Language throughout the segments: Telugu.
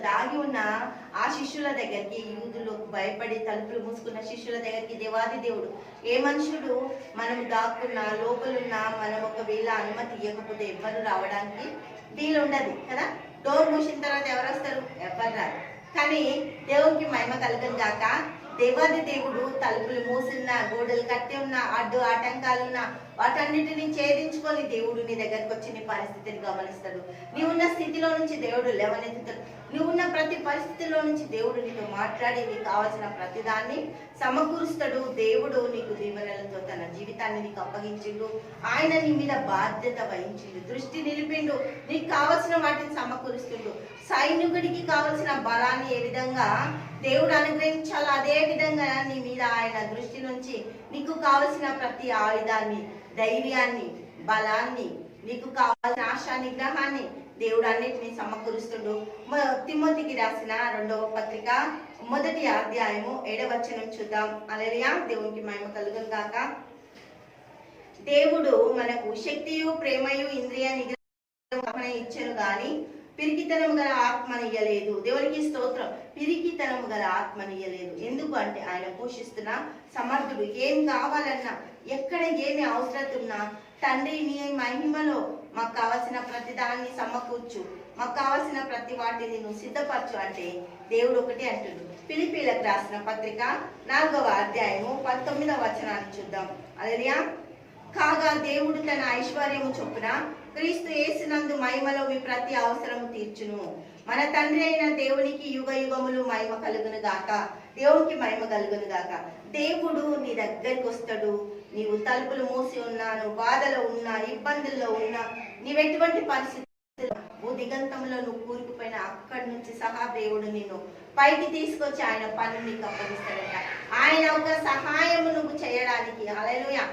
దాగి ఉన్న ఆ శిష్యుల దగ్గరికి, యూదులు భయపడి తలుపులు మూసుకున్న శిష్యుల దగ్గరికి దేవాది దేవుడు, ఏ మనుషుడు మనం దాక్కున్న లోపలున్న మనం ఒకవేళ అనుమతి ఇవ్వకపోతే ఎవ్వరు రావడానికి వీలు ఉండదు కదా. డోర్ మూసిన తర్వాత ఎవరు వస్తారు? ఎవ్వరు రారు. కానీ దేవునికి మహిమ కలుగను గాక, దేవాది దేవుడు తలుపులు మూసిన, గోడలు కట్టి ఉన్న, అడ్డు ఆటంకాలున్న వాటన్నిటిని ఛేదించుకొని దేవుడు నీ దగ్గరకు వచ్చి నీ పరిస్థితిని గమనిస్తాడు. నీవున్న స్థితిలో నుంచి దేవుడు లేవనెత్తుతాడు. నువ్వున్న ప్రతి పరిస్థితిలో నుంచి దేవుడు నీతో మాట్లాడి నీకు కావాల్సిన ప్రతిదాన్ని సమకూరుస్తాడు. దేవుడు నీకు దీవెనలతో తన జీవితాన్ని నీకు అప్పగించిండు. ఆయన నీ మీద బాధ్యత వహించిండు, దృష్టి నిలిపిండు, నీకు కావలసిన వాటిని సమకూరుస్తుండు. సైనికుడికి కావలసిన బలాన్ని ఏ విధంగా దేవుడు అనుగ్రహించాలో అదే విధంగా నీ మీద ఆయన దృష్టి నుంచి నీకు కావలసిన ప్రతి ఆయుధాన్ని, ధైర్యాన్ని, బలాన్ని, నీకు కావాల్సిన ఆశా నిగ్రహాన్ని దేవుడు అన్నిటిని సమకూరుస్తుండు. తిమోతికి రాసిన 2వ పత్రిక 1వ అధ్యాయము 7వ వచనం చూద్దాం. హల్లెలూయా, దేవునికి మహిమ కలుగును గాక. దేవుడు మనకు శక్తియు ప్రేమయు ఇంద్రియ నిగ్రహం ఇచ్చెను గాని పిరికితనము గల ఆత్మనియ్యలేదు. దేవునికి స్తోత్రం. పిరికితనము గల ఆత్మనియ్యలేదు. ఎందుకు అంటే ఆయన పోషిస్తున్న సమర్థుడు. ఏం కావాలన్నా, ఎక్కడ ఏమి అవసరం ఉన్నా, తండ్రి నీ మహిమలో మాకు కావాల్సిన ప్రతి దాన్ని సమకూర్చు, మాకు కావాల్సిన ప్రతి వాటిని నువ్వు సిద్ధపరచు అంటే దేవుడు ఒకటి అంటుడు. ఫిలిప్పీలకు రాసిన పత్రిక 4వ అధ్యాయము 19వ వచనాన్ని చూద్దాం. హల్లెలూయా. కాగా దేవుడు తన ఐశ్వర్యము చొప్పున క్రీస్తు యేసునందు మహిమలో మీ ప్రతి అవసరము తీర్చును. మన తండ్రి అయిన దేవునికి యుగ యుగములు మహిమ కలుగును గాక. దేవునికి మహిమ కలుగును గాక. దేవుడు నీ దగ్గరికి వస్తాడు. నీవు తలుపులు మూసి ఉన్నా, నువ్వు బాధలో ఉన్నా, ఇబ్బందుల్లో ఉన్నా, నీవెటువంటి పరిస్థితి దిగంతంలో నువ్వు కూరుకుపోయినా అక్కడి నుంచి సహా దేవుడు నిన్ను పైకి తీసుకొచ్చి ఆయన పని నీకు అప్పగిస్తాడట. ఆయన ఒక సహాయము నువ్వు చేయడానికి, హల్లెలూయా,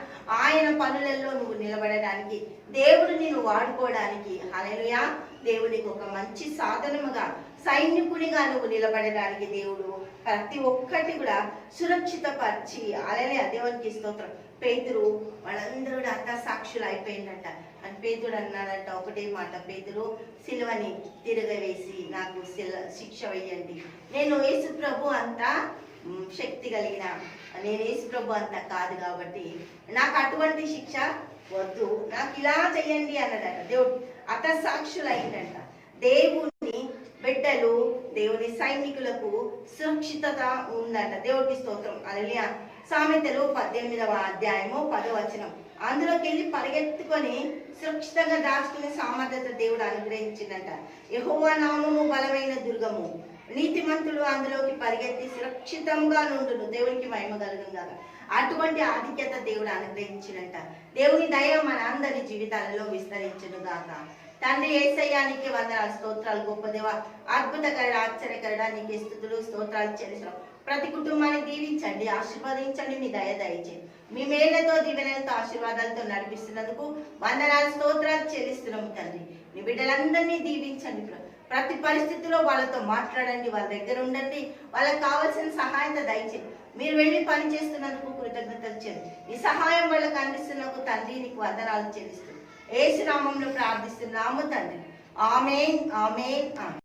ఆయన పనులలో నువ్వు నిలబడడానికి, దేవుడు నిన్ను వాడుకోవడానికి, హల్లెలూయా, దేవునికి ఒక మంచి సాధనముగా, సైనికునిగా నువ్వు నిలబడడానికి దేవుడు ప్రతి ఒక్కటి కూడా సురక్షితపరిచి, హల్లెలూయా, దేవునికి స్తోత్రం. పేతురు వాళ్ళందరూ అంతా సాక్షులు అయిపోయిందంట. అని పేతుడు అన్నాడంట ఒకటే మాట, పేతురు సిలువని తిరగవేసి నాకు శిక్ష వేయండి. నేను యేసు ప్రభు అంతా శక్తి కలిగిన, నేను యేసు ప్రభు అంతా కాదు కాబట్టి నాకు అటువంటి శిక్ష వద్దు, నాకు ఇలా చెయ్యండి అన్నాడట. దేవుడు అతసాక్షులు అయిందంట. దేవుని బిడ్డలు, దేవుని సైనికులకు సురక్షితత ఉందంట. దేవుడికి స్తోత్రం. హల్లెలూయా. సామెతలు 18వ అధ్యాయము 10వ వచనం. అందులోకి వెళ్ళి పరిగెత్తుకొని సురక్షితంగా దాచుకునే సామర్థ్యత దేవుడు అనుగ్రహించిందంట. యెహోవా నామము బలమైన దుర్గము, నీతిమంతుడు అందులోకి పరిగెత్తి సురక్షితంగా నుండును. దేవునికి మహిమ కలుగును గాక. అటువంటి ఆధిక్యత దేవుడు అనుగ్రహించినంట. దేవుని దయ మన అందరి జీవితాలలో విస్తరించును గాక. తండ్రి యేసయ్యానికి వందనాలు, స్తోత్రాలు. గొప్ప దేవ, అద్భుతకరుడ, ఆశ్చర్యకరుడ, నీకు స్తుతులు స్తోత్రాలు చెల్లిస్తున్నాం. ప్రతి కుటుంబాన్ని దీవించండి, ఆశీర్వదించండి, మీ దయ దయచేయండి. మీ మేళ్లతో, దీవెనలతో, ఆశీర్వాదాలతో నడిపిస్తున్నందుకు వందనాలు, స్తోత్రాలు చెల్లిస్తున్నాము తండ్రి. మీ బిడ్డలందరినీ దీవించండి. ప్రతి పరిస్థితిలో వాళ్ళతో మాట్లాడండి, వాళ్ళ దగ్గర ఉండండి, వాళ్ళకి కావాల్సిన సహాయత దయచేయండి. మీరు వెళ్ళి పని చేస్తున్నందుకు కృతజ్ఞతలు చేయండి. ఈ సహాయం వాళ్ళకి అందిస్తున్నందుకు తండ్రి నీకు వందనాలు చెల్లిస్తున్నాం. యేసు నామములో ప్రార్థిస్తున్నాము తండ్రి. ఆమేన్, ఆమేన్, ఆమేన్.